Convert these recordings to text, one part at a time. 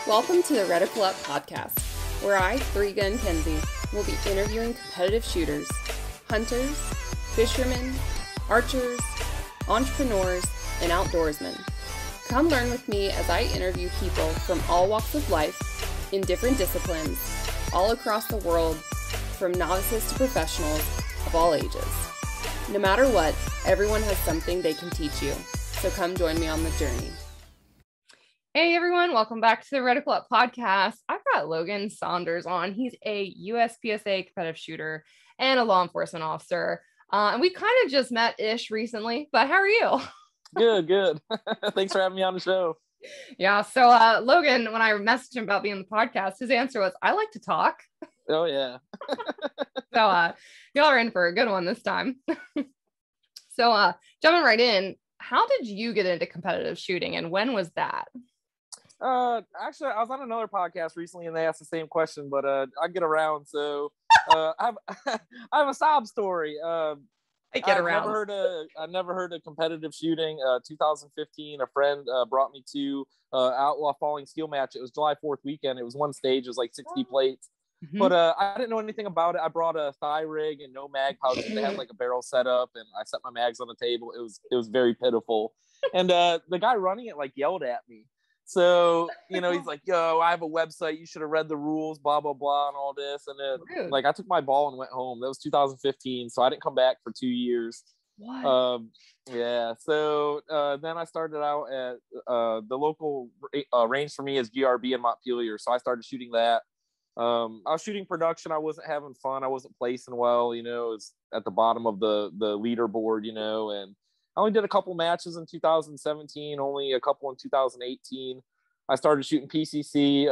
Welcome to the Reticle Up podcast, where I, Three-Gun Kenzie, will be interviewing competitive shooters, hunters, fishermen, archers, entrepreneurs, and outdoorsmen. Come learn with me as I interview people from all walks of life, in different disciplines, all across the world, from novices to professionals of all ages. No matter what, everyone has something they can teach you, so come join me on the journey. Hey everyone, welcome back to the Reticle Up podcast. I've got Logan Saunders on. He's a USPSA competitive shooter and a law enforcement officer. And we kind of just met-ish recently, but how are you? Good. Thanks for having me on the show. Yeah, so Logan, when I messaged him about being on the podcast, his answer was, I like to talk. Oh, yeah. So y'all are in for a good one this time. So jumping right in, how did you get into competitive shooting and when was that? Actually, I was on another podcast recently and they asked the same question, but I get around. So I have a sob story. I never heard of competitive shooting. 2015, a friend brought me to Outlaw Falling Steel match. It was July 4th weekend. It was one stage. It was like 60 plates. Mm-hmm. But I didn't know anything about it. I brought a thigh rig and no mag pouches. They had like a barrel set up, and I set my mags on the table. It was very pitiful. And the guy running it like yelled at me. So, you know, he's like, yo, I have a website. You should have read the rules, blah, blah, blah, and all this. And then, like, I took my ball and went home. That was 2015. So I didn't come back for 2 years. What? Yeah. So then I started out at the local range for me is GRB in Montpelier. So I started shooting that. I was shooting production. I wasn't having fun. I wasn't placing well, you know, it was at the bottom of the leaderboard, you know, and I only did a couple matches in 2017, only a couple in 2018. I started shooting PCC.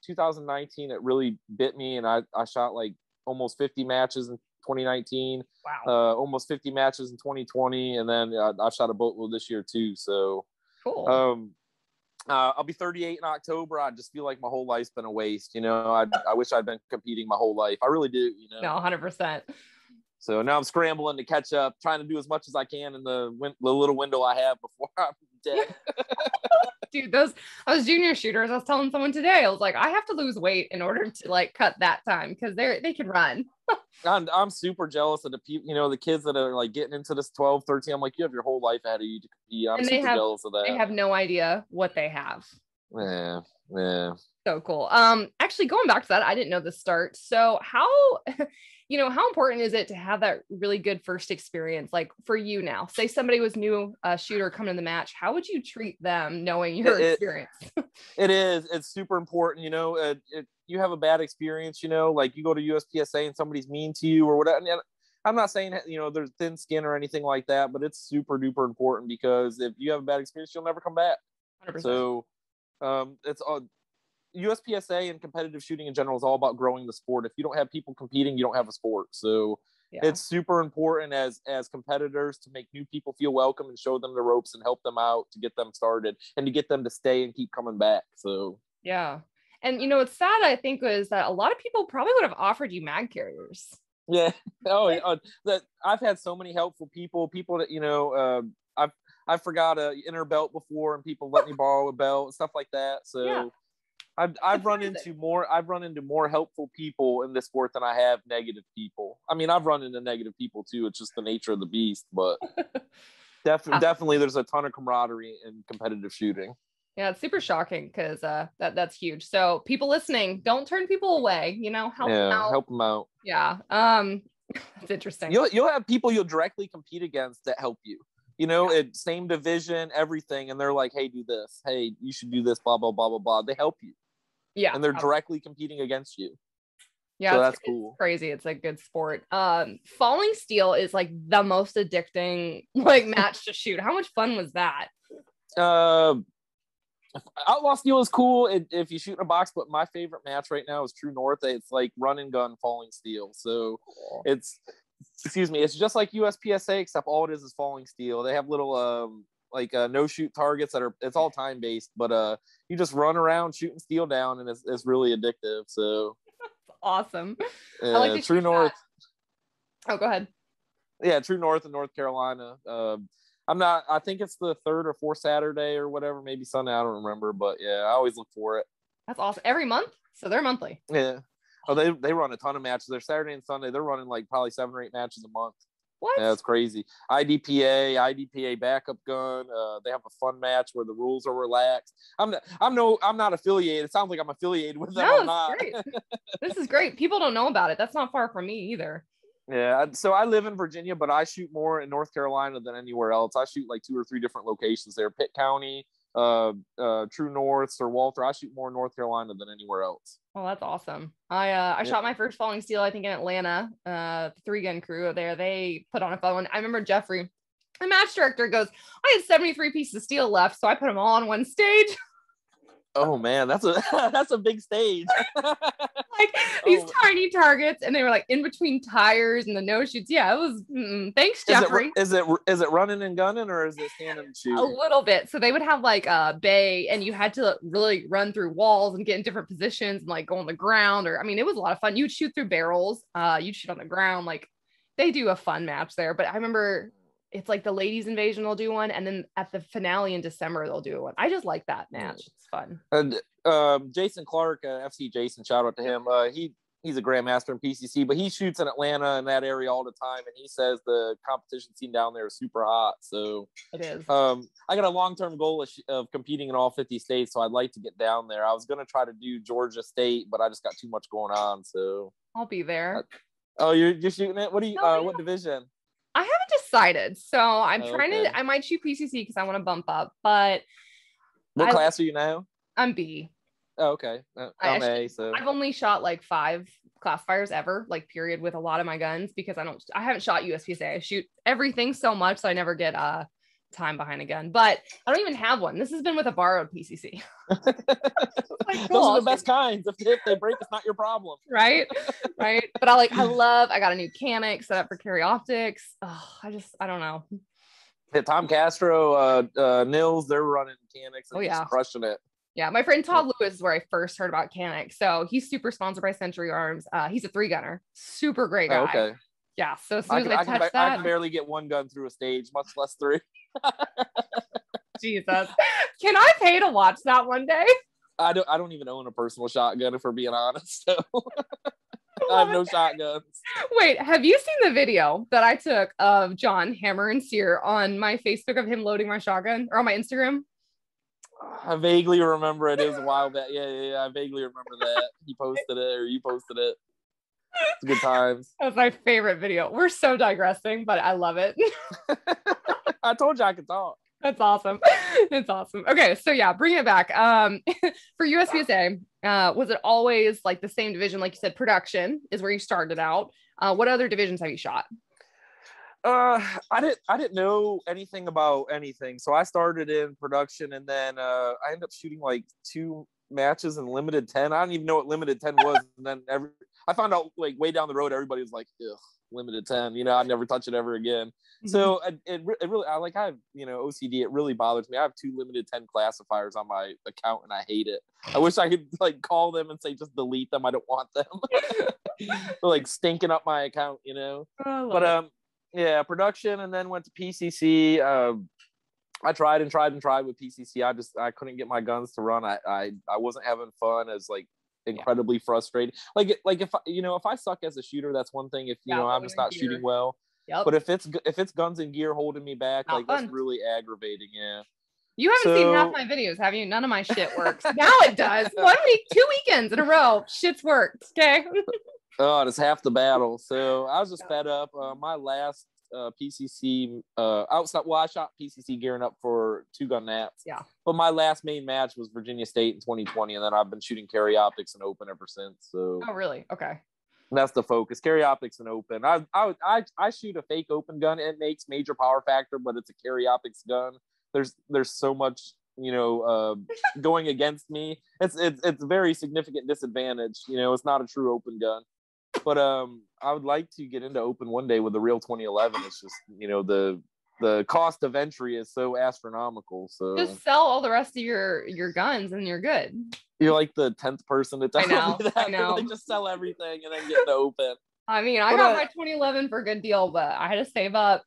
2019, it really bit me, and I shot like almost 50 matches in 2019. Wow. Almost 50 matches in 2020, and then I shot a boatload this year too. So cool. I'll be 38 in October. I just feel like my whole life's been a waste. You know, I wish I'd been competing my whole life. I really do. You know. No, 100%. So now I'm scrambling to catch up, trying to do as much as I can in the little window I have before I'm dead. Dude, I was junior shooters. I was telling someone today, I was like, I have to lose weight in order to like cut that time because they can run. I'm super jealous of the people, you know, the kids that are like getting into this 12, 13. I'm like, you have your whole life ahead of you to compete. I'm super jealous of that. They have no idea what they have. Yeah. So cool. Actually, going back to that, I didn't know the start. So how important is it to have that really good first experience? Like for you now, say somebody was new shooter coming to the match, how would you treat them knowing your experience? It's super important. You know, you have a bad experience, you know, like you go to USPSA and somebody's mean to you or whatever. And I'm not saying, you know, there's thin skin or anything like that, but it's super duper important because if you have a bad experience, you'll never come back. 100%. So it's USPSA and competitive shooting in general is all about growing the sport. If you don't have people competing, you don't have a sport. So It's super important as competitors to make new people feel welcome and show them the ropes and help them out to get them started and to get them to stay and keep coming back. So yeah. And you know, what's sad, I think, was that a lot of people probably would have offered you mag carriers. Yeah. That I've had so many helpful people that, you know, I forgot a inner belt before and people let me borrow a belt and stuff like that. So yeah. I've run into more helpful people in this sport than I have negative people. I mean, I've run into negative people too. It's just the nature of the beast, but definitely there's a ton of camaraderie in competitive shooting. Yeah, it's super shocking because that's huge. So people listening, don't turn people away, you know, help them out. Yeah. It's interesting. You'll have people you'll directly compete against that help you. You know, same division, everything. And they're like, hey, do this. Hey, you should do this, blah, blah, blah, blah, blah. They help you. Yeah. And they're directly competing against you. Yeah. So that's cool. It's crazy. It's a good sport. Falling steel is like the most addicting like match to shoot. How much fun was that? Outlaw steel is cool if you shoot in a box, but my favorite match right now is True North. It's like run and gun falling steel. So cool. It's just like USPSA, except all it is falling steel. They have little no shoot targets it's all time based, but you just run around shooting steel down, and it's really addictive. So that's awesome. I like to True North. Oh, go ahead. Yeah, True North in North Carolina. I think it's the third or fourth Saturday or whatever, maybe Sunday, I don't remember, but yeah, I always look for it. That's awesome. Every month? So they're monthly. Yeah. Oh, they run a ton of matches. They're Saturday and Sunday. They're running like probably 7 or 8 matches a month. What? Yeah, it's crazy. IDPA backup gun. They have a fun match where the rules are relaxed. I'm not affiliated. It sounds like I'm affiliated with them. No, I'm not. great. This is great. People don't know about it. That's not far from me either. Yeah, so I live in Virginia, but I shoot more in North Carolina than anywhere else. I shoot like 2 or 3 different locations there: Pitt County, True North, or Walter. I shoot more in North Carolina than anywhere else. Oh, that's awesome. I shot my first falling steel, I think, in Atlanta. The 3-gun crew there, they put on a phone. I remember Jeffrey, the match director, goes, I had 73 pieces of steel left, so I put them all on one stage. Oh man, that's a big stage. Like these tiny targets, and they were like in between tires and the no shoots. Yeah, it was. Thanks, Jeffrey. Is it running and gunning, or is it standing and shooting? A little bit. So they would have like a bay, and you had to really run through walls and get in different positions and like go on the ground. Or I mean, it was a lot of fun. You'd shoot through barrels. You'd shoot on the ground. Like they do a fun match there. But I remember it's like the ladies invasion will do one, and then at the finale in December they'll do one. I just like that match. It's fun. And Jason Clark, FC Jason, shout out to him. He's a grandmaster in PCC, but he shoots in Atlanta and that area all the time, and he says the competition scene down there is super hot. So it is. I got a long-term goal of competing in all 50 states, so I'd like to get down there. I was going to try to do Georgia State, but I just got too much going on. So I'll be there. Oh, you're shooting it? What do you? What division? I haven't decided, so I'm trying to. I might shoot PCC because I want to bump up. But what class are you now? I'm B. Oh, okay. I'm A. So I've only shot like 5 classifiers ever, like period, with a lot of my guns because I haven't shot USPSA. I shoot everything so much, so I never get time behind a gun. But I don't even have one. This has been with a borrowed PCC. Like, cool. Those are the best kinds. If they break, it's not your problem. Right. But I got a new Canic set up for carry optics. Oh, I don't know. Yeah, Tom Castro, Nils, they're running Canics and just crushing it. Yeah, my friend Todd Lewis is where I first heard about Canic. So he's super sponsored by Century Arms. He's a 3-gunner. Super great guy. Okay. Yeah, so as soon as I touch that, I can barely get 1 gun through a stage, much less 3. Jesus. Can I pay to watch that one day? I don't even own a personal shotgun, if we're being honest. So I have no shotguns. Wait, have you seen the video that I took of John Hammer and Sear on my Facebook of him loading my shotgun, or on my Instagram? I vaguely remember it. It was a while back. Yeah. I vaguely remember that. He posted it, or you posted it. It's good times. That's my favorite video. We're so digressing, but I love it. I told you I could talk. That's awesome. It's awesome. Okay, so yeah, bring it back. For USPSA, was it always like the same division? Like you said, production is where you started out. What other divisions have you shot? I didn't know anything about anything, so I started in production, and then I ended up shooting like 2 matches in limited 10. I didn't even know what limited 10 was, and then I found out like way down the road, everybody was like, ugh, limited 10, I'd never touch it ever again. Mm-hmm. So it really, I have OCD. It really bothers me. I have 2 limited 10 classifiers on my account, and I hate it. I wish I could like call them and say just delete them. I don't want them. They're like stinking up my account, But yeah, production, and then went to PCC. I tried with PCC. I couldn't get my guns to run. I wasn't having fun. As like incredibly frustrated. Like if I suck as a shooter, that's one thing. If I'm just not shooting well. Yep. But if it's guns and gear holding me back, not like fun. That's really aggravating. Yeah. You haven't seen half my videos, have you? None of my shit works. Now it does. 1 week, 2 weekends in a row, shit's worked. Okay. Oh, it's half the battle. So I was just fed up. My last PCC outside. Well, I shot PCC gearing up for 2-gun nats. Yeah. But my last main match was Virginia State in 2020, and then I've been shooting carry optics and open ever since. So. Oh, really? Okay. That's the focus. Carry optics and open. I shoot a fake open gun. It makes major power factor, but it's a carry optics gun. There's so much going against me. It's a very significant disadvantage. It's not a true open gun. But I would like to get into open one day with the real 2011. It's just the cost of entry is so astronomical. So just sell all the rest of your guns and you're good. You're like the 10th person to tell me that. I know. Like, just sell everything and then get into open. I mean, I got my 2011 for a good deal, but I had to save up.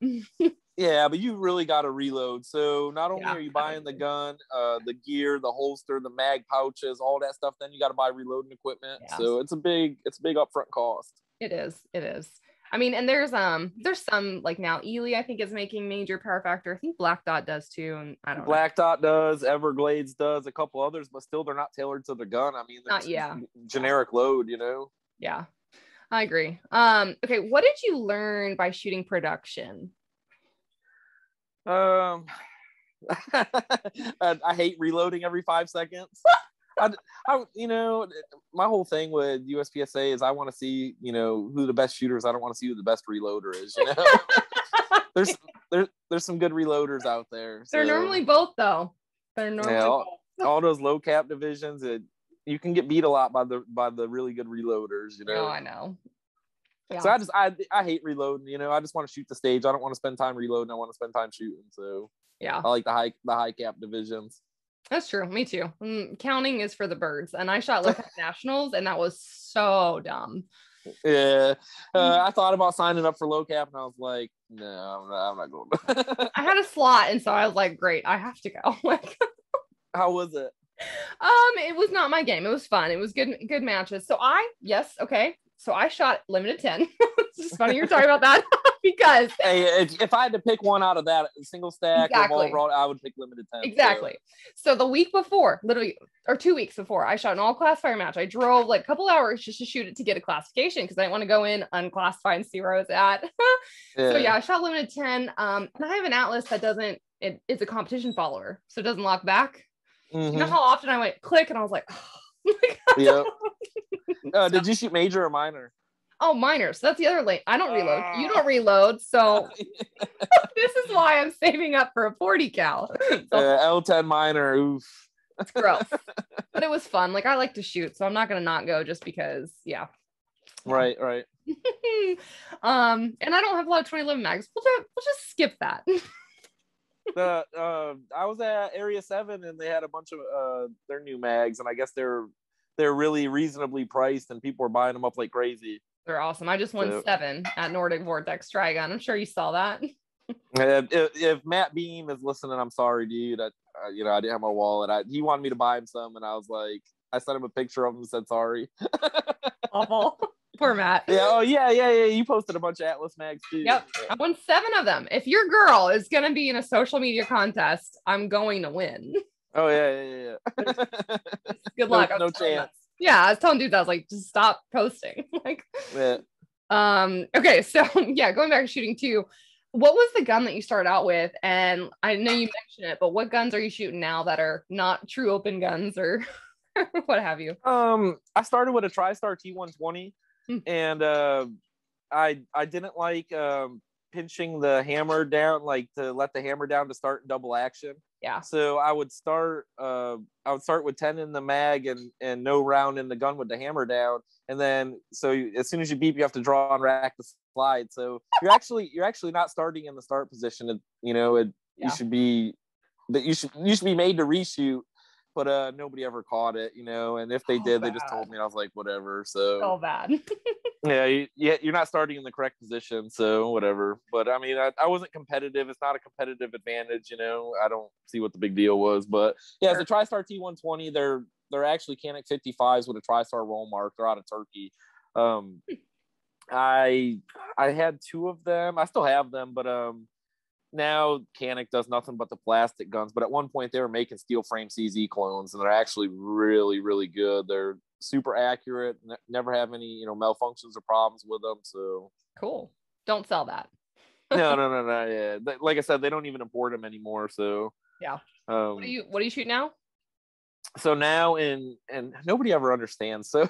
Yeah, but you really got to reload. So not only Yeah, are you buying the gun, the gear, the holster, the mag pouches, all that stuff, then you got to buy reloading equipment. Yeah. So it's a big upfront cost. It is. It is. I mean, and there's some like now Ely I think is making major power factor. I think Black Dot does too, and I don't know. Black Dot does, Everglades does, a couple others, but still they're not tailored to the gun. I mean, they're generic load, you know. Yeah, I agree. Okay, what did you learn by shooting production? I hate reloading every 5 seconds. You know, my whole thing with USPSA is I want to see, you know, who the best shooter is. I don't want to see who the best reloader is. You know, there's some good reloaders out there. So. They're normally both though. They're normally both. All those low cap divisions. You can get beat a lot by the really good reloaders. You know. Oh, I know. Yeah. So I hate reloading. You know, I just want to shoot the stage. I don't want to spend time reloading. I want to spend time shooting. So yeah, I like the high cap divisions. That's true. Me too. Counting is for the birds. And I shot local nationals, and that was so dumb. Yeah. I thought about signing up for low cap, and I was like, no, I'm not going. I had a slot, and so I was like, great, I have to go. Like, how was it? It was not my game. It was fun. It was good matches. So I shot limited 10. It's just funny you're talking about that because hey, if I had to pick one out of that single stack exactly. overall, I would pick limited 10. Exactly. So the week before, literally, or 2 weeks before, I shot an all classifier match. I drove like a couple hours just to shoot it to get a classification because I didn't want to go in unclassified and see where I was at. So yeah, I shot limited 10. And I have an Atlas that it's a competition follower, so it doesn't lock back. Mm-hmm. You know how often I went click and I was like, oh yeah. Did you shoot major or minor? Oh, minor. So that's the other lane. I don't reload. You don't reload. So this is why I'm saving up for a 40 cal. So, L10 minor. Oof. It's gross. But it was fun. Like I like to shoot, so I'm not gonna not go just because. Yeah. Right. And I don't have a lot of 2011 mags. We'll just skip that. I was at Area 7 and they had a bunch of their new mags, and I guess they're really reasonably priced and people are buying them up like crazy. They're awesome. I just won 7 at Nordic Vortex Trigun. I'm sure you saw that. If Matt Beam is listening, I'm sorry, dude. I didn't have my wallet. He wanted me to buy him some, and I was like, I sent him a picture of him and said sorry. Awful. Poor Matt. Yeah. Oh yeah. You posted a bunch of Atlas mags too. Yep. I won 7 of them. If your girl is gonna be in a social media contest, I'm going to win. Oh yeah. Good luck. No chance. Yeah, I was telling dudes, I was like, just stop posting. Like, yeah. Okay, so yeah, going back to shooting too. What was the gun that you started out with? And I know you mentioned it, but what guns are you shooting now that are not true open guns or what have you? I started with a TriStar T120, and I didn't like pinching the hammer down, like to let the hammer down to start double action. Yeah. So I would start with 10 in the mag and no round in the gun with the hammer down, and then as soon as you beep, you have to draw and rack the slide. So you're actually not starting in the start position. You should be made to reshoot, but nobody ever caught it, and if they did, they just told me, and I was like, whatever. So bad. Yeah, you're not starting in the correct position, so whatever. But I mean, I wasn't competitive. It's not a competitive advantage, I don't see what the big deal was. But yeah, sure. It's a TriStar T120. They're actually Canic 55s with a TriStar roll mark. They're out of Turkey. I had 2 of them. I still have them, but now Canic does nothing but the plastic guns. But at one point they were making steel frame CZ clones, and they're actually really, really good. They're super accurate, never have any malfunctions or problems with them. So cool. Don't sell that. no. Yeah, like I said, they don't even import them anymore. So yeah. What do you shoot now? So now and nobody ever understands. So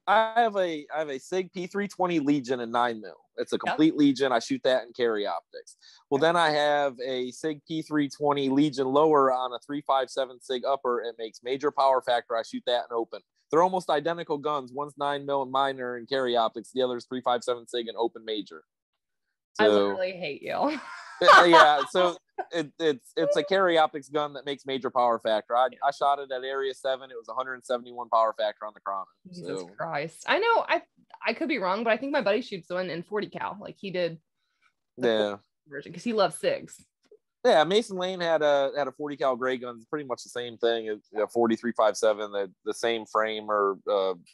I have a SIG P320 Legion in 9mm. It's a complete Legion. I shoot that in carry optics. Well, then I have a SIG P320 Legion lower on a 357 SIG upper. It makes major power factor. I shoot that in open. They're almost identical guns. One's 9mm and minor in carry optics. The other is 357 SIG and open major. So, I literally hate you. Yeah, so it's a carry optics gun that makes major power factor. I shot it at Area 7. It was 171 power factor on the Cronin. Jesus Christ. I know. I could be wrong, but I think my buddy shoots one in 40 cal. Like he did the version because he loves SIGs. Yeah, Mason Lane had a 40 cal gray gun. It's pretty much the same thing. 4357, the same frame or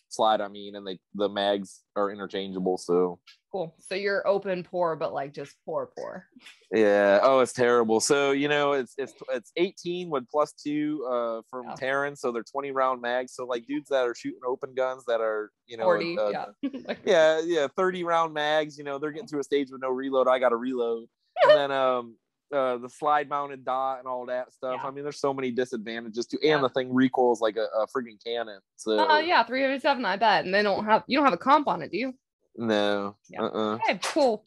slide. I mean, and the mags are interchangeable. So cool. So you're open pour, but like just pour. Yeah. Oh, it's terrible. So it's 18 with +2 from Terran. So they're 20 round mags. So like dudes that are shooting open guns that are 40, 30 round mags. They're getting to a stage with no reload. I got to reload, and then the slide mounted dot and all that stuff. I mean, there's so many disadvantages to, and the thing recoils like a friggin' cannon. So 307, I bet. And you don't have a comp on it, do you? No. Okay, cool.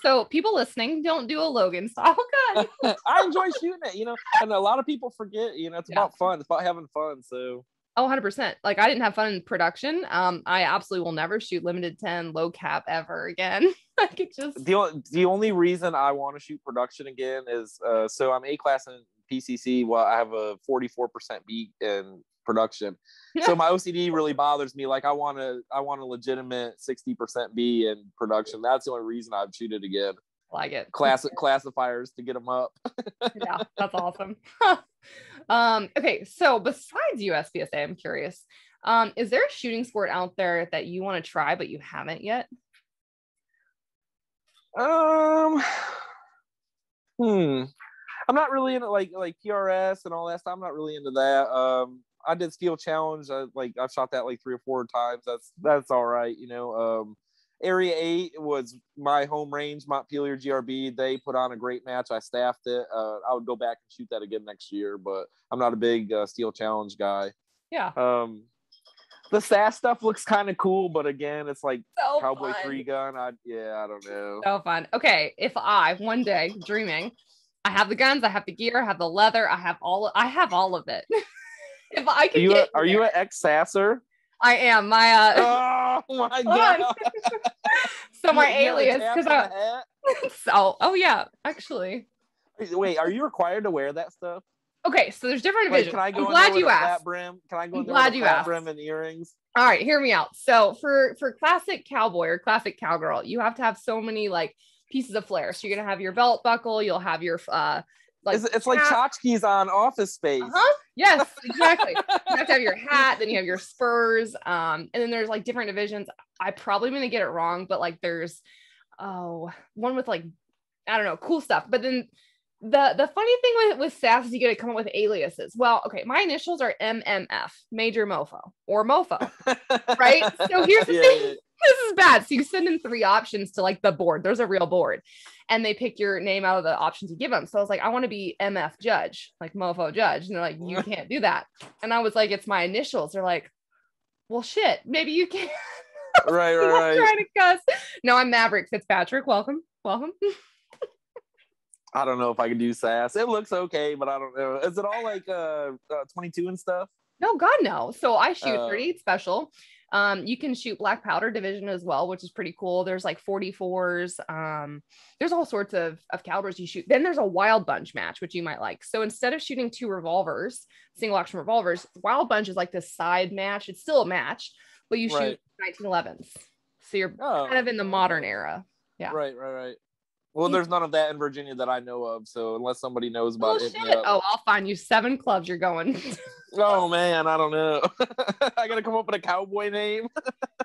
So people listening, don't do a Logan style gun. I enjoy shooting it, and a lot of people forget, it's about fun. It's about having fun. So 100%. Like I didn't have fun in production. I absolutely will never shoot limited 10 low cap ever again. Like it just the only reason I want to shoot production again is so I'm A class in PCC. Well, I have a 44% B in production. So my OCD really bothers me. Like I want a legitimate 60% B in production. That's the only reason I'd shoot it again. Like it. Classifiers to get them up. Yeah, that's awesome. Okay, so besides USPSA, I'm curious, is there a shooting sport out there that you want to try but you haven't yet? I'm not really into like PRS and all that stuff. I'm not really into that. I did Steel Challenge. I've shot that like 3 or 4 times. That's all right. Area 8 was my home range, Montpelier GRB. They put on a great match. I staffed it. I would go back and shoot that again next year, but I'm not a big Steel Challenge guy. Yeah. The SAS stuff looks kind of cool, but again, it's like so Cowboy fun. 3 gun. I don't know. So fun. Okay, if I one day dreaming, I have the guns, I have the gear, I have the leather, I have all of it. If I could are you an ex-sasser? I am. My oh my god. So my alias, because yeah, actually. Wait, are you required to wear that stuff? Okay, so there's different divisions. Can I go I'm glad you asked. Brim? Can I go in there with a flat brim and earrings? All right, hear me out. So for classic cowboy or classic cowgirl, you have to have so many like pieces of flair. So you're gonna have your belt buckle, you'll have your it's like tchotchkes on Office Space. Yes, exactly. You have to have your hat, then you have your spurs, and then there's like different divisions. I probably gonna get it wrong, but like there's one with like I don't know, cool stuff. But then the funny thing with SAS is you get to come up with aliases. Well, okay, my initials are MMF, Major Mofo or Mofo, right? So here's the thing. Yeah. This is bad. So you send in 3 options to like the board. There's a real board, and they pick your name out of the options you give them. So I was like, I want to be MF Judge, like Mofo Judge, and they're like, you can't do that. And I was like, it's my initials. They're like, well, shit, maybe you can. Right. Trying to cuss. No, I'm Maverick Fitzpatrick. Welcome. I don't know if I can do SAS. It looks okay, but I don't know. Is it all like 22 and stuff? No, God, no. So I shoot 38 special. You can shoot black powder division as well, which is pretty cool. There's like 44s. There's all sorts of calibers you shoot. Then there's a wild bunch match, which you might like. So instead of shooting 2 revolvers, single action revolvers, wild bunch is like this side match. It's still a match, but you shoot 1911s. So you're kind of in the modern era. Yeah. Right. Well, there's none of that in Virginia that I know of. So unless somebody knows about it. Oh, I'll find you 7 clubs you're going. Oh man, I don't know. I gotta come up with a cowboy name.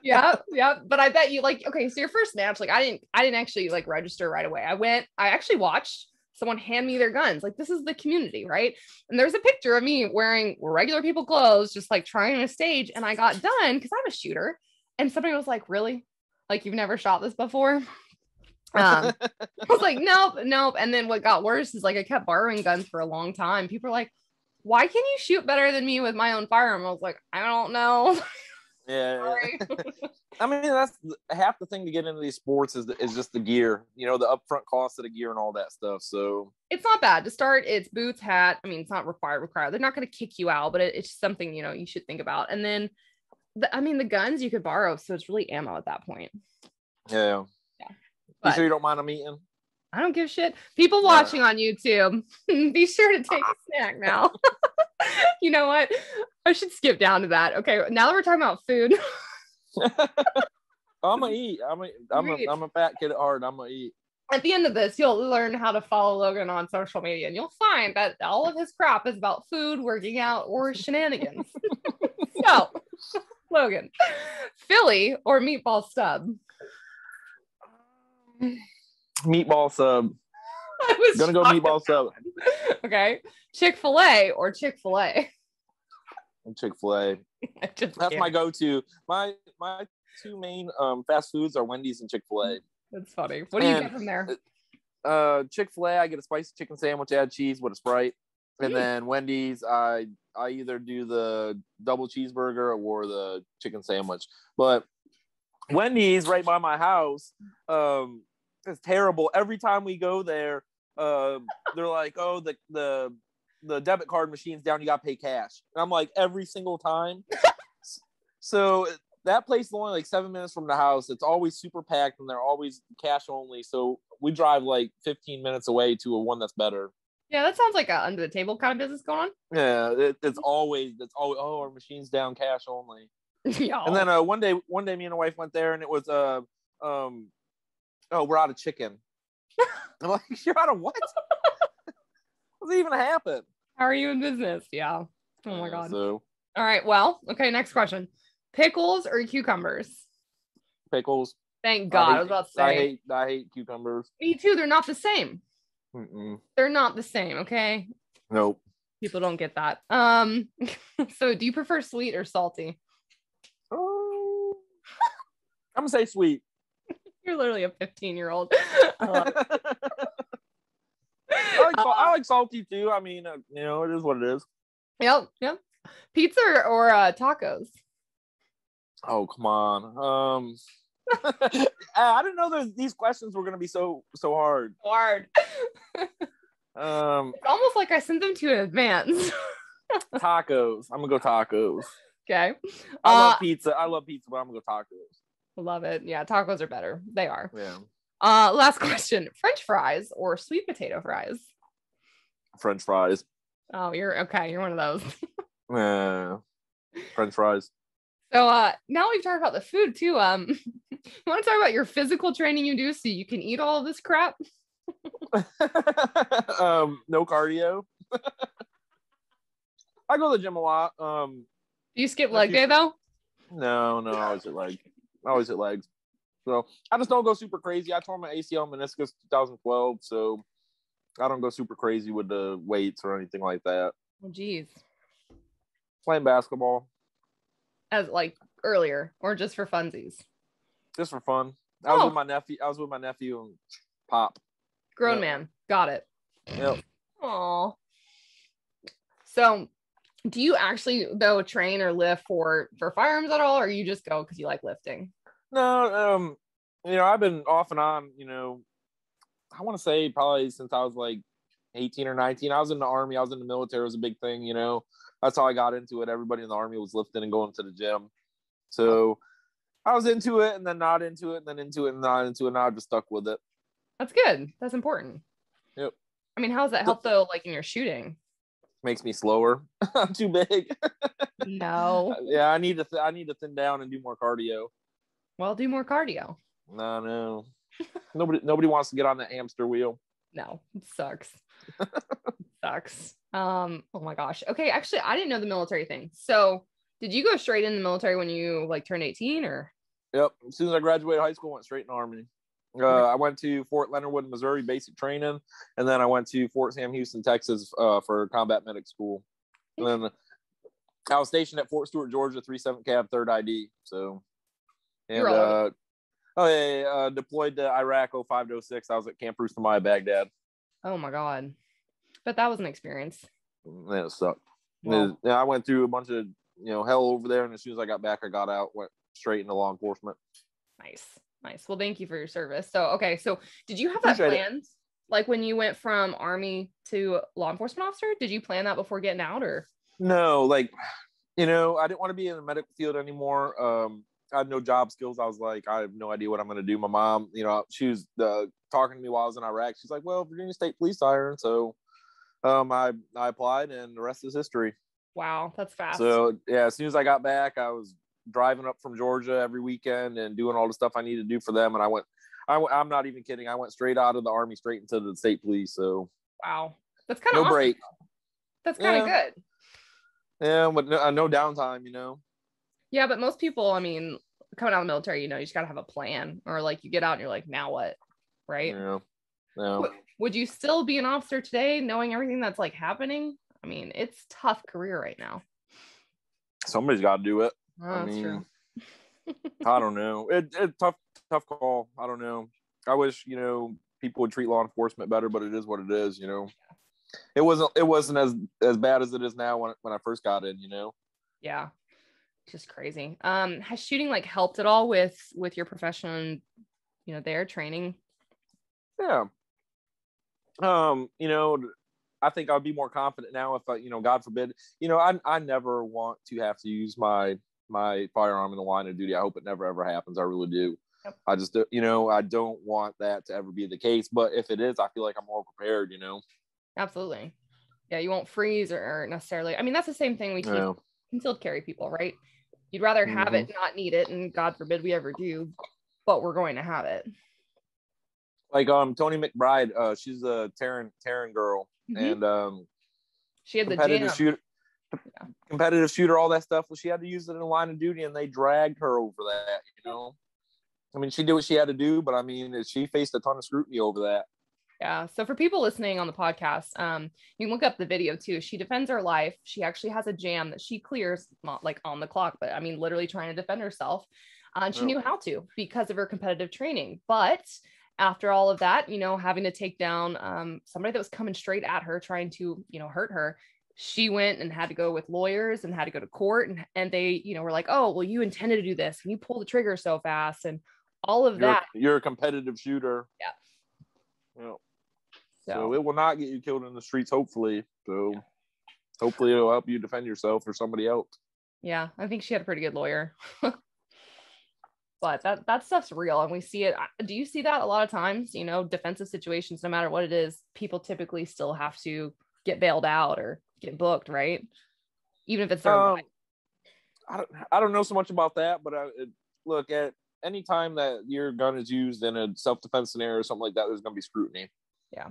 yeah. But I bet you like, okay, so your first match, like I didn't actually like register right away. I actually watched someone hand me their guns. Like this is the community, right? And there's a picture of me wearing regular people clothes, just like trying on a stage. And I got done because I'm a shooter. And somebody was like, really? Like you've never shot this before? I was like, nope. And then what got worse is like I kept borrowing guns for a long time. People are like, why can you shoot better than me with my own firearm? I was like, I don't know. Yeah. I mean, that's half the thing to get into these sports is just the gear, the upfront cost of the gear and all that stuff. So it's not bad to start. It's boots, hat. I mean, it's not required. They're not going to kick you out, but it's something, you should think about. And then the guns you could borrow. So it's really ammo at that point. Yeah. You sure you don't mind them eating? I don't give a shit. People watching on YouTube, be sure to take a snack now. You know what? I should skip down to that. Okay, now that we're talking about food. I'm gonna eat. I'm a fat kid at heart. I'm gonna eat. At the end of this, you'll learn how to follow Logan on social media, and you'll find that all of his crap is about food, working out, or shenanigans. So, Logan, Philly or meatball sub? Meatball sub. I was gonna go meatball sub. Okay. Chick-fil-A or Chick-fil-A? Chick-fil-A. That's my go-to. My two main fast foods are Wendy's and Chick-fil-A. That's funny. What do you get from there? Chick-fil-A, I get a spicy chicken sandwich, add cheese with a Sprite. And then Wendy's, I either do the double cheeseburger or the chicken sandwich. But Wendy's right by my house, it's terrible. Every time we go there, they're like, oh, the debit card machine's down, you gotta pay cash. And I'm like, every single time. So that place is only like 7 minutes from the house. It's always super packed and they're always cash only. So we drive like 15 minutes away to a one that's better. Yeah, that sounds like a under the table kind of business going on. Yeah, it's always oh, our machine's down, cash only. Yeah. And then one day me and my wife went there and it was oh, we're out of chicken. I'm like, you're out of what? What's even happen? How are you in business? Yeah. Oh my God. So, all right. Well, okay. Next question. Pickles or cucumbers? Pickles. Thank God. I was about to say. I hate cucumbers. Me too. They're not the same. Mm-mm. They're not the same. Okay. Nope. People don't get that. So do you prefer sweet or salty? I'm gonna say sweet. You're literally a 15-year-old. I like salty too. I mean, it is what it is. Yep. Pizza or tacos? Oh, come on. I didn't know these questions were gonna be so hard. It's almost like I sent them to you in advance. Tacos. I'm gonna go tacos. Okay. I love pizza, but I'm gonna go tacos. Love it. Yeah, tacos are better. They are. Yeah. Last question. French fries or sweet potato fries? French fries. Oh, you're okay. You're one of those. Yeah. French fries. So now we've talked about the food too. You want to talk about your physical training you do so you can eat all of this crap? No cardio. I go to the gym a lot. Do you skip leg day though? No, I always hit legs. So I just don't go super crazy. I tore my ACL meniscus 2012, so I don't go super crazy with the weights or anything like that. Oh, geez. Playing basketball. As like earlier, or just for funsies? Just for fun. I was with my nephew and Pop. Grown man. Got it. Yep. Aw. So do you actually though train or lift for firearms at all, or you just go because you like lifting? No, I've been off and on, I want to say probably since I was like 18 or 19. I was in the Army. I was in the military. It was a big thing, That's how I got into it. Everybody in the Army was lifting and going to the gym. So I was into it and then not into it and then into it and not into it. Now I just stuck with it. That's good. That's important. Yep. I mean, how does that help though, like in your shooting? Makes me slower. I'm too big. No. Yeah, I need to thin down and do more cardio. Well, do more cardio. No. Nobody wants to get on that hamster wheel. No, it sucks. Sucks. Oh my gosh. Okay, actually, I didn't know the military thing. So, did you go straight in the military when you turned 18, or? Yep. As soon as I graduated high school, I went straight in the Army. I went to Fort Leonard Wood, Missouri, basic training, and then I went to Fort Sam Houston, Texas, for combat medic school. And then I was stationed at Fort Stewart, Georgia, 37th Cav, 3rd ID. So, and deployed to Iraq 05 to 06. I was at Camp Rustamaya, Baghdad. Oh my God. But that was an experience. Yeah, it sucked. Wow. I went through a bunch of, hell over there. And as soon as I got back, I got out, went straight into law enforcement. Nice. Well, thank you for your service. So did you have that planned? Like when you went from Army to law enforcement officer, did you plan that before getting out, or? No, I didn't want to be in the medical field anymore. I had no job skills. I was like, I have no idea what I'm going to do. My mom, she was talking to me while I was in Iraq. She's like, well, Virginia State Police hiring. So I applied and the rest is history. Wow. That's fast. So yeah, as soon as I got back, I was driving up from Georgia every weekend and doing all the stuff I need to do for them. And I'm not even kidding. I went straight out of the Army, straight into the state police. So wow, that's kind of no awesome. break. That's kind of good. Yeah, but no downtime, you know. Yeah, but most people, I mean, coming out of the military, you know, you just got to have a plan, or like you get out and you're like, now what? Right? Yeah. Would you still be an officer today knowing everything that's like happening? I mean, it's a tough career right now. Somebody's got to do it. Oh, that's true. I don't know. It's tough call. I don't know. I wish, you know, people would treat law enforcement better, but it is what it is, you know. It wasn't as bad as it is now when I first got in, you know. Yeah. Just crazy. Has shooting like helped at all with your profession, you know, their training? Yeah. You know, I think I'll be more confident now if I, you know, God forbid, you know, I never want to have to use my firearm in the line of duty. I hope it never ever happens. I really do. Yep. I just, you know, I don't want that to ever be the case. But if it is, I feel like I'm more prepared, you know. Absolutely. Yeah, you won't freeze or necessarily. I mean, that's the same thing we teach concealed carry people, right? You'd rather have it, not need it, and God forbid we ever do, but we're going to have it. Like Tony McBride, she's a Terran girl, and she had the competitive shooter, all that stuff. Well, she had to use it in the line of duty, and they dragged her over that. You know, I mean, she did what she had to do, but I mean, she faced a ton of scrutiny over that. Yeah. So for people listening on the podcast, you can look up the video too. She defends her life. She actually has a jam that she clears, not like on the clock, but I mean, literally trying to defend herself. And she knew how to because of her competitive training. But after all of that, you know, having to take down somebody that was coming straight at her, trying to, you know, hurt her, she went and had to go with lawyers and had to go to court. And they, you know, were like, oh, well, you intended to do this and you pulled the trigger so fast and all of that. You're a competitive shooter. Yeah. You know. So it will not get you killed in the streets, hopefully. So hopefully it'll help you defend yourself or somebody else. Yeah, I think she had a pretty good lawyer. But that stuff's real, and we see it. Do you see that a lot of times? You know, defensive situations, no matter what it is, people typically still have to get bailed out or get booked, right? Even if it's their life. I don't know so much about that, but look, at any time that your gun is used in a self-defense scenario or something like that, there's going to be scrutiny. Yeah.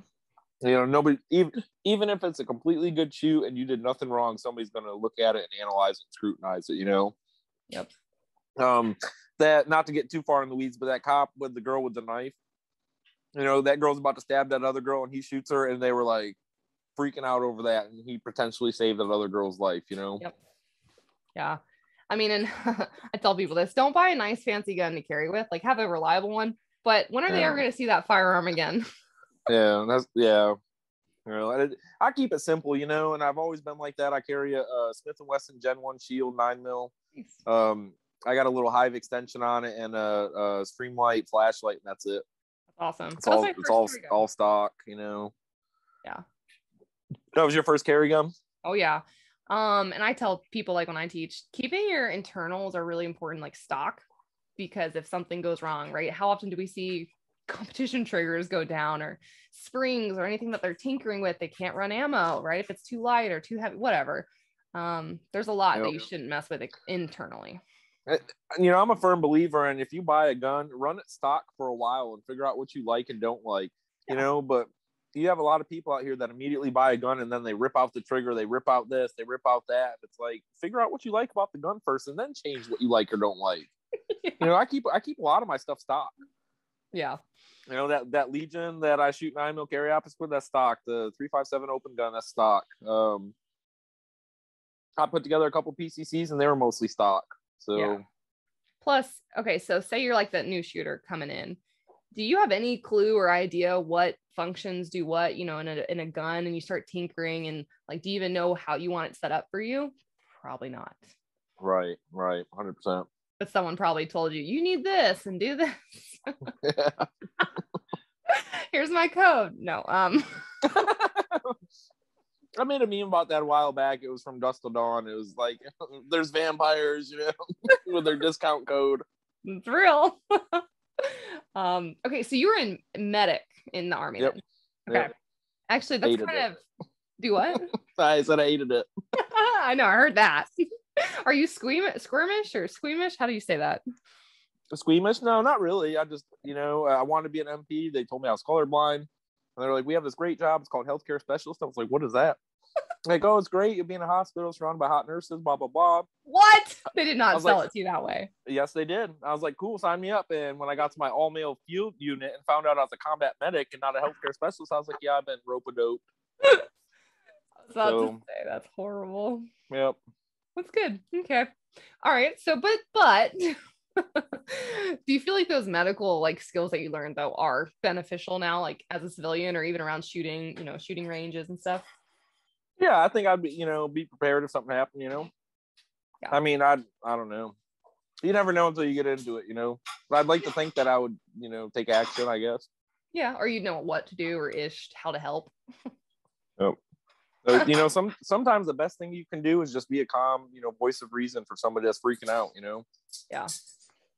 You know, nobody, even if it's a completely good shoot and you did nothing wrong, somebody's going to look at it and analyze it and scrutinize it, you know? Yep. That, not to get too far in the weeds, but that cop with the girl with the knife, you know, that girl's about to stab that other girl and he shoots her and they were like freaking out over that. And he potentially saved that other girl's life, you know? Yep. Yeah. I mean, and I tell people this, don't buy a nice fancy gun to carry with, like have a reliable one, but when are they ever going to see that firearm again? You know, I keep it simple, you know, and I've always been like that. I carry a Smith & Wesson Gen 1 Shield 9mm. I got a little Hive extension on it and a Streamlight flashlight, and that's it. That's awesome. It's all stock, you know. Yeah. That was your first carry gun? Oh yeah. And I tell people, like when I teach, keeping your internals are really important, like stock, because if something goes wrong, right? How often do we see competition triggers go down or springs or anything that they're tinkering with? They can't run ammo, right? If it's too light or too heavy, whatever. There's a lot that you shouldn't mess with internally. You know, I'm a firm believer in if you buy a gun, run it stock for a while and figure out what you like and don't like, you know, but you have a lot of people out here that immediately buy a gun and then they rip out the trigger, they rip out this, they rip out that. It's like, figure out what you like about the gun first and then change what you like or don't like. You know, I keep a lot of my stuff stock. Yeah. You know, that Legion that I shoot 9mm carry optics with, that's stock. The 357 open gun, that's stock. I put together a couple PCCs and they were mostly stock. So plus, okay, so say you're like that new shooter coming in. Do you have any clue or idea what functions do what, you know, in a gun, and you start tinkering and like, do you even know how you want it set up for you? Probably not. Right. 100%. But someone probably told you, you need this and do this. Here's my code. No. I made a meme about that a while back. It was from Dusk Till Dawn. It was like, there's vampires, you know, with their discount code. It's real. Okay, so you were in medic in the Army. Yep. Then. Okay. Yep. Actually, that's kind of do what? I said I hated it. I know, I heard that. Are you squirmish or squeamish? How do you say that? Squeamish? No, not really. I just, I wanted to be an MP. They told me I was colorblind. And they're like, we have this great job. It's called healthcare specialist. I was like, what is that? Like, oh, it's great. You'll be in a hospital surrounded by hot nurses, blah, blah, blah. What? They did not sell it to you that way. Yes, they did. I was like, cool, sign me up. And when I got to my all-male field unit and found out I was a combat medic and not a healthcare specialist, I was like, yeah, I've been rope-a-dope. I was about to say, that's horrible. Yep. That's good. Okay. All right. So, but do you feel like those medical like skills that you learned though are beneficial now, like as a civilian or even around shooting, shooting ranges and stuff? Yeah, I think I'd be prepared if something happened, Yeah. I mean, I don't know. You never know until you get into it, But I'd like to think that I would, take action, I guess. Yeah, or you know what to do or how to help. Yep. So, sometimes the best thing you can do is just be a calm, voice of reason for somebody that's freaking out, Yeah.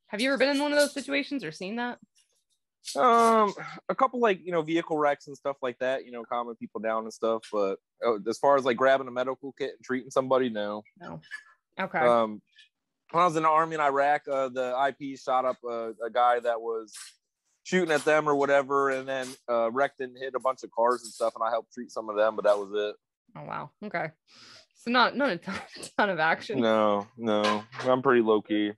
Have you ever been in one of those situations or seen that? A couple vehicle wrecks and stuff like that, calming people down and stuff. But as far as like grabbing a medical kit and treating somebody, no. Okay. When I was in the Army in Iraq, the IP shot up a guy that was shooting at them or whatever, and then wrecked and hit a bunch of cars and stuff, and I helped treat some of them, but that was it. Oh wow. Okay. So not a ton of action. No, I'm pretty low key.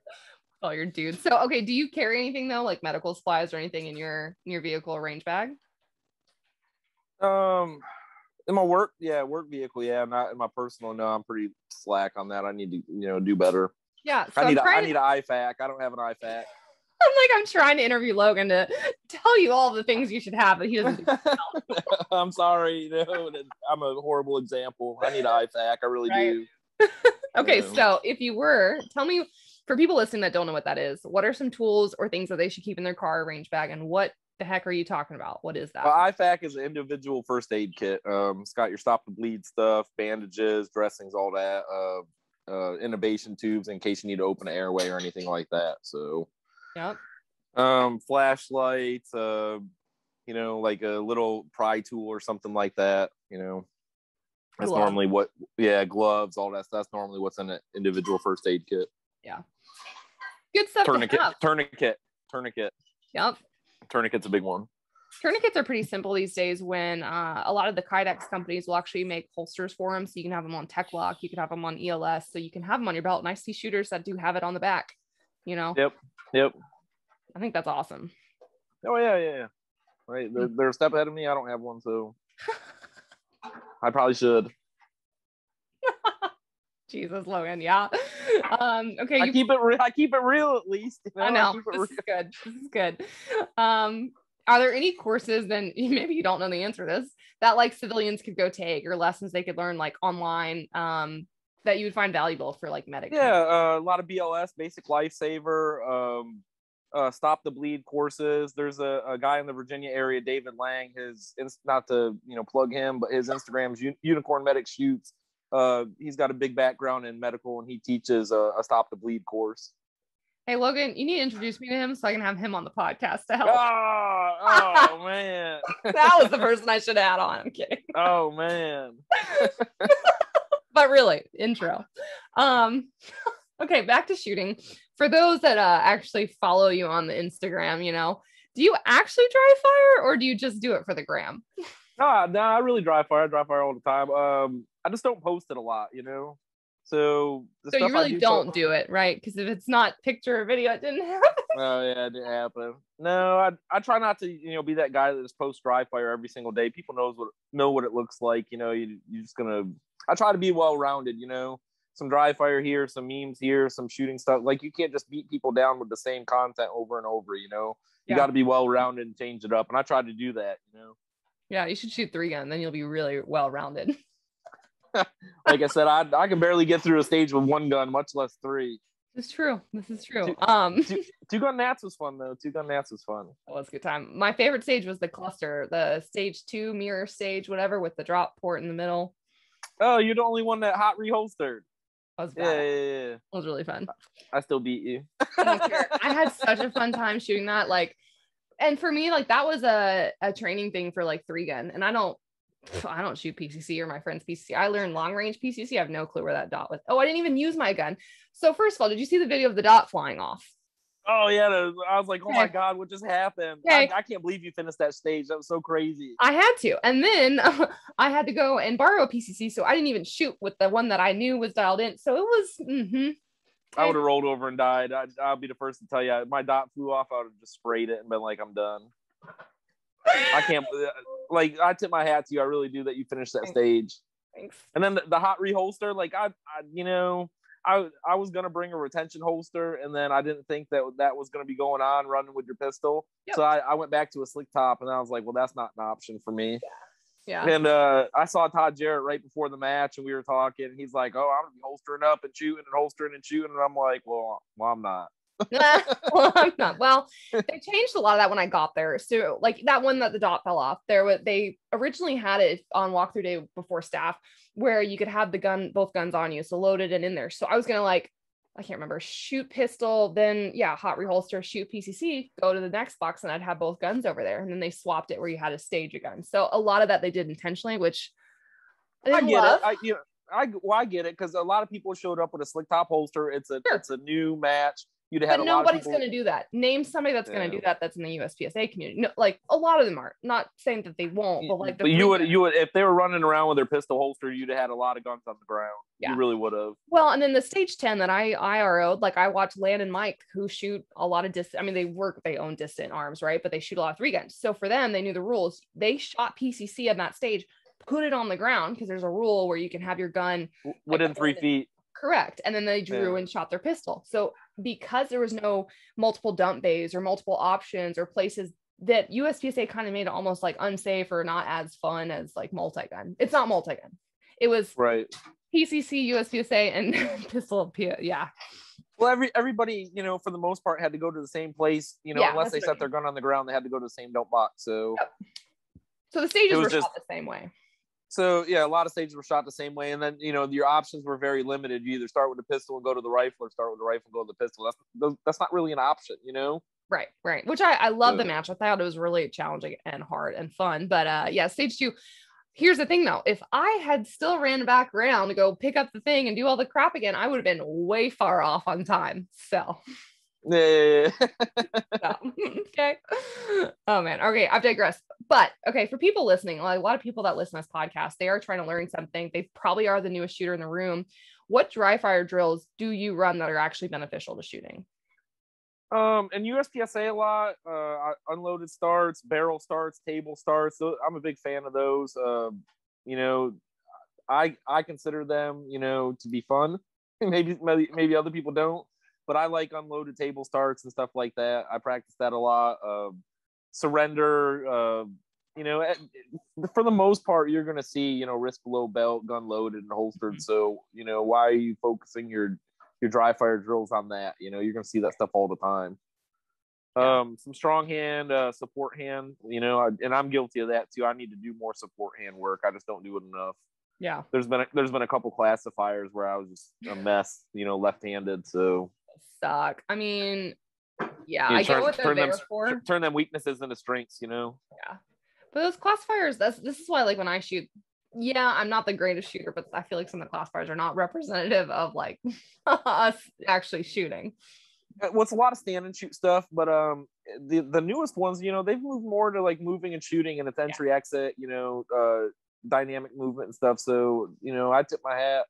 Oh, you're dude. So okay, do you carry anything though, like medical supplies or anything in your vehicle or range bag? In my work vehicle, yeah. Not in my personal. No, I'm pretty slack on that. I need to do better. Yeah. So I need an IFAC. I don't have an IFAC. I'm trying to interview Logan to tell you all the things you should have, but he doesn't do I'm sorry, I'm a horrible example. I need an IFAC. I really do. Okay, so if you were, tell me, for people listening that don't know what that is, what are some tools or things that they should keep in their car or range bag, and what the heck are you talking about? What is that? Well, IFAC is an individual first aid kit. It's got your stop the bleed stuff, bandages, dressings, all that, intubation tubes in case you need to open an airway or anything like that. So yep. Flashlights, like a little pry tool or something like that, that's normally gloves, all that stuff. That's normally what's in an individual first aid kit. Yeah. Good stuff. Tourniquet. Yep. Tourniquet's a big one. Tourniquets are pretty simple these days when a lot of the Kydex companies will actually make holsters for them. So you can have them on Tech Lock, you can have them on ELS, so you can have them on your belt. And I see shooters that do have it on the back, Yep. I think that's awesome. Oh, yeah. Right. They're a step ahead of me. I don't have one, so I probably should. Jesus, Logan. Yeah. Okay. I keep it real at least. I know. This is good. Are there any courses, then maybe you don't know the answer to this, that like civilians could go take, or lessons they could learn like online that you would find valuable for like medics? Yeah, a lot of BLS, basic lifesaver, stop the bleed courses. There's a guy in the Virginia area, David Lang, not to plug him, but his Instagram's Unicorn Medic Shoots. He's got a big background in medical, and he teaches a stop the bleed course. Hey Logan, you need to introduce me to him so I can have him on the podcast to help. Oh man. That was the person I should add on. I'm kidding. Oh man. But really, intro. Okay, back to shooting. For those that actually follow you on the Instagram, do you actually dry fire or do you just do it for the gram? No, I really dry fire. I dry fire all the time. I just don't post it a lot, So you really don't do it, right? Because if it's not picture or video, it didn't happen. Oh yeah, it didn't happen. No, I try not to, be that guy that just posts dry fire every single day. People know what it looks like. You're just gonna. I try to be well rounded. Some dry fire here, some memes here, some shooting stuff. Like you can't just beat people down with the same content over and over. You got to be well rounded and change it up. And I try to do that. Yeah, you should shoot 3-gun, then you'll be really well rounded. Like I said, I can barely get through a stage with 1 gun, much less 3. This is true. 2-gun Nats was fun though. 2-gun Nats was fun. That was a good time. My favorite stage was the cluster, the stage 2 mirror stage, whatever, with the drop port in the middle. Oh, you're the only one that hot reholstered. That was bad. Yeah. It was really fun. I still beat you. I don't care. I had such a fun time shooting that. And for me, that was a training thing for 3-gun. And I don't I don't shoot PCC or my friend's PCC. I learned long range PCC. I have no clue where that dot was. Oh, I didn't even use my gun. So first of all, did you see the video of the dot flying off? Oh yeah, I was like, oh my God, what just happened? Okay. I can't believe you finished that stage. That was so crazy. I had to, and then I had to go and borrow a PCC, so I didn't even shoot with the one that I knew was dialed in. So it was. I would have rolled over and died. I'll be the first to tell you. If my dot flew off, I would have just sprayed it and been like, I'm done. I can't. Like, I tip my hat to you. I really do that you finished that stage. Thanks. And then the hot reholster, like I was gonna bring a retention holster, and then I didn't think that was gonna be going on running with your pistol. Yep. So I went back to a slick top, and I was like, well, that's not an option for me. Yeah. And I saw Todd Jarrett right before the match, and we were talking. And he's like, "Oh, I'm gonna be holstering up and shooting and holstering and shooting," and I'm like, "Well, I'm not." Well, I'm not. Well, they changed a lot of that when I got there. So, like that one that the dot fell off, they originally had it on walkthrough day before staff, where you could have both guns on you, so loaded and in there. So I was gonna I can't remember, shoot pistol, then hot reholster, shoot PCC, go to the next box, and I'd have both guns over there. And then they swapped it where you had to stage a gun. So a lot of that they did intentionally, which I get it. I get it, because a lot of people showed up with a slick top holster. It's a new match. You'd have but nobody's going to do that. Name somebody that's going to do that. That's in the USPSA community. No, like a lot of them are. Not saying that they won't, but like you would if they were running around with their pistol holster, you'd have had a lot of guns on the ground. Yeah. You really would have. Well, and then the stage 10 that I IRO'd, like I watched Lan and Mike, who shoot a lot of distant. I mean, they own distant arms, right? But they shoot a lot of 3 guns. So for them, they knew the rules. They shot PCC on that stage, put it on the ground, because there's a rule where you can have your gun within 3 feet. Correct. And then they drew and shot their pistol. So because there was no multiple dump bays or multiple options or places, that USPSA kind of made it almost like unsafe or not as fun as like multi-gun. It's not multi-gun. It was right. PCC, USPSA, and pistol. Yeah. Well, everybody, for the most part, had to go to the same place. Unless they set their gun on the ground, they had to go to the same dump box. So, so the stages were shot the same way. So a lot of stages were shot the same way, and then your options were very limited. You either start with the pistol and go to the rifle, or start with the rifle and go to the pistol. That's not really an option, Right. Which I love the match. I thought it was really challenging and hard and fun. But stage 2. Here's the thing though, if I had still ran back around to go pick up the thing and do all the crap again, I would have been way far off on time. So. Yeah. Okay. Oh man. Okay, I've digressed. But okay, for people listening, like a lot of people that listen to this podcast, they are trying to learn something. They probably are the newest shooter in the room. What dry fire drills do you run that are actually beneficial to shooting? And USPSA a lot, unloaded starts, barrel starts, table starts. So I'm a big fan of those. I consider them, to be fun. Maybe other people don't. But I like unloaded table starts and stuff like that. I practice that a lot. Surrender, for the most part, you're going to see, wrist below belt, gun loaded and holstered. So, why are you focusing your dry fire drills on that? You're going to see that stuff all the time. Some strong hand, support hand, and I'm guilty of that too. I need to do more support hand work. I just don't do it enough. Yeah. There's been a couple classifiers where I was just a mess, left-handed. So. Suck. I mean, I get what they're there for. Turn them weaknesses into strengths, Yeah. But those classifiers, this is why, like, when I shoot, I'm not the greatest shooter, but I feel like some of the classifiers are not representative of like us actually shooting. Well, it's a lot of stand and shoot stuff, but the newest ones, they've moved more to like moving and shooting, and it's entry exit, dynamic movement and stuff. So, I tip my hat.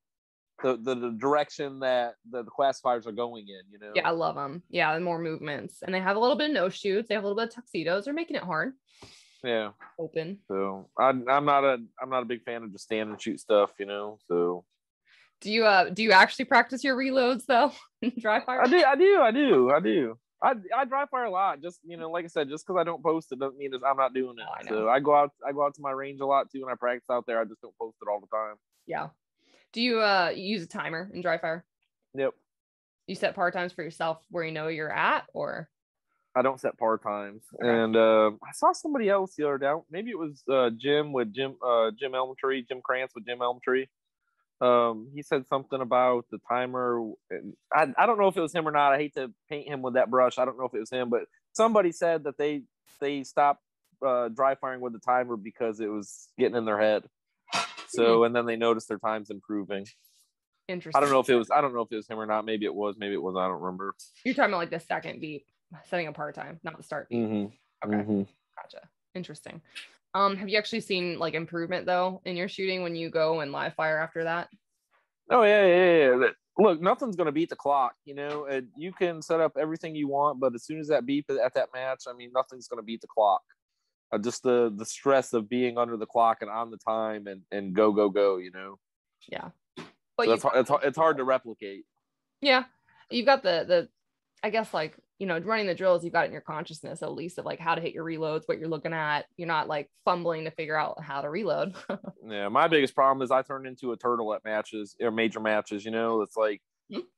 The direction that the classifiers are going in, I love them. The more movements, and they have a little bit of no shoots. They have a little bit of tuxedos. They're making it hard. Yeah, open. So I'm not a big fan of just stand and shoot stuff, So do you actually practice your reloads though? Dry fire? I do. I dry fire a lot. Just like I said, just because I don't post it doesn't mean I'm not doing it. So I go out to my range a lot too, and I practice out there. I just don't post it all the time. Yeah. Do you use a timer in dry fire? Yep. You set par times for yourself where you're at, or? I don't set par times. Okay. And I saw somebody else the other day. Maybe it was Jim Elmtree, Jim Krantz with Jim Elmtree. He said something about the timer. I don't know if it was him or not. I hate to paint him with that brush. I don't know if it was him, but somebody said that they stopped dry firing with the timer because it was getting in their head. So, and then they noticed their time's improving. Interesting. I don't know if it was him or not. Maybe it was. Maybe it was. I don't remember. You're talking about like the second beep, setting a part time, not the start beep. Okay, gotcha. Interesting. Have you actually seen like improvement though in your shooting when you go and live fire after that? Oh yeah. Look, nothing's gonna beat the clock. You know, you can set up everything you want, but as soon as that beep at that match, I mean, nothing's gonna beat the clock. Just the stress of being under the clock and on the time and go. You know. Yeah. But so it's hard to replicate. Yeah, you've got the I guess like, you know, running the drills, you've got it in your consciousness at least of like how to hit your reloads, what you're looking at. You're not like fumbling to figure out how to reload. Yeah, my biggest problem is I turn into a turtle at matches or major matches. You know, it's like